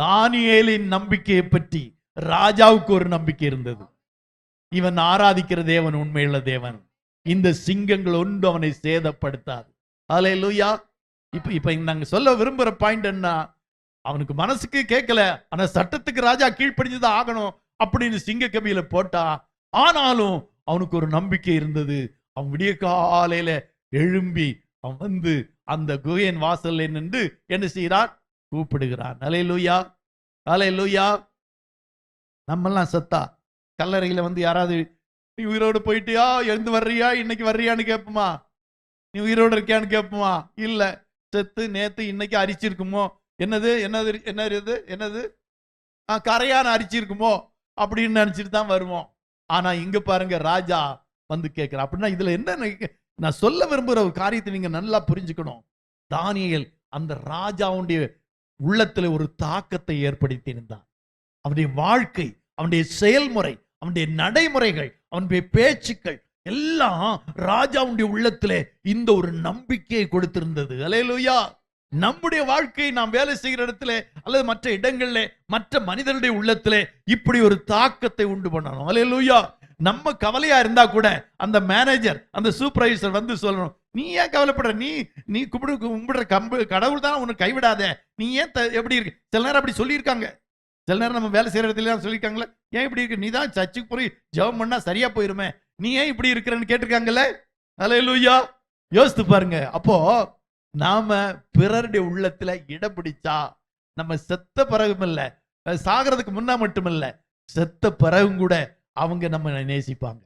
தானியேலின் நம்பிக்கையை பற்றி ராஜாவுக்கு ஒரு நம்பிக்கை இருந்தது. இவன் ஆராதிக்கிற தேவன் உண்மையுள்ள தேவன், இந்த சிங்கங்கள் ஒன்று அவனை சேதப்படுத்தாது. அல்லேலூயா. இப்ப நாங்க சொல்ல விரும்புற பாயிண்ட் என்ன, அவனுக்கு மனசுக்கு கேட்கல, ஆனா சட்டத்துக்கு ராஜா கீழ்ப்படிஞ்சுதான் ஆகணும் அப்படின்னு சிங்க கபியில போட்டா. ஆனாலும் அவனுக்கு ஒரு நம்பிக்கை இருந்தது. அவன் விடிய காலையில எழும்பி அவன் வந்து அந்த குகையின் வாசல்ல நின்று என்ன செய்கிறான், கூப்பிடுகிறான். அல்லேலூயா, அல்லேலூயா. நம்மெல்லாம் செத்தா கல்லறையில வந்து யாராவது நீ உயிரோடு போயிட்டியா, எழுந்து வர்றியா, இன்னைக்கு வர்றியான்னு கேட்போமா? நீ உயிரோடு இருக்கியான்னு கேட்போமா? இல்ல. செத்து நேத்து இன்னைக்கு அரிச்சிருக்குமோ, என்னது என்னது என்னது என்னது கரையான அரிச்சிருக்குமோ அப்படின்னு நினைச்சிட்டு தான் வருவோம். ஆனா இங்க பாருங்க, ராஜா வந்து கேட்கிறான். அப்படின்னா இதுல என்ன நான் சொல்ல விரும்புற ஒரு காரியத்தை நீங்க நல்லா புரிஞ்சுக்கணும். தானியேல் அந்த ராஜாவுடைய உள்ளத்துல ஒரு தாக்கத்தை ஏற்படுத்தி இருந்தான். அவனுடைய வாழ்க்கை, அவனுடைய செயல்முறை, அவனுடைய நடைமுறைகள், அவனுடைய பேச்சுக்கள் எல்லாம் ராஜாவுடைய உள்ளத்திலே இந்த ஒரு நம்பிக்கையை கொடுத்திருந்தது. அல்லேலூயா. நம்முடைய வாழ்க்கை, நாம் வேலை செய்கிற இடத்துல அல்லது மற்ற இடங்களிலே மற்ற மனிதனுடைய உள்ளத்திலே இப்படி ஒரு தாக்கத்தை உண்டு பண்ணணும். அல்லேலூயா. நம்ம கவலையா இருந்தா கூட அந்த மேனேஜர், அந்த சூப்பர்வைசர் வந்து சொல்லணும், நீ ஏன் கவலைப்படுற, நீ கும்பிடுற கடவுள் தான் உன்னை கைவிடாத, நீ ஏன் எப்படி இருக்கு. சில நேரம் அப்படி சொல்லியிருக்காங்க. சில நேரம் நம்ம வேலை செய்யற இடத்துல சொல்லியிருக்காங்களே, ஏன் இப்படி இருக்கு, நீ தான் சர்ச்சுக்கு போய் ஜெபம் பண்ணா சரியா போயிருமே, நீ ஏன் இப்படி இருக்கிறன்னு கேட்டிருக்காங்கல்ல. அல்லேலூயா. யோசித்து பாருங்க. அப்போ நாம பிறருடைய உள்ளத்துல இடம் பிடிச்சா நம்ம செத்த பிறகும் இல்ல, சாகிறதுக்கு முன்னா மட்டும் இல்ல, செத்த பிறகும் கூட அவங்க நம்ம நேசிப்பாங்க.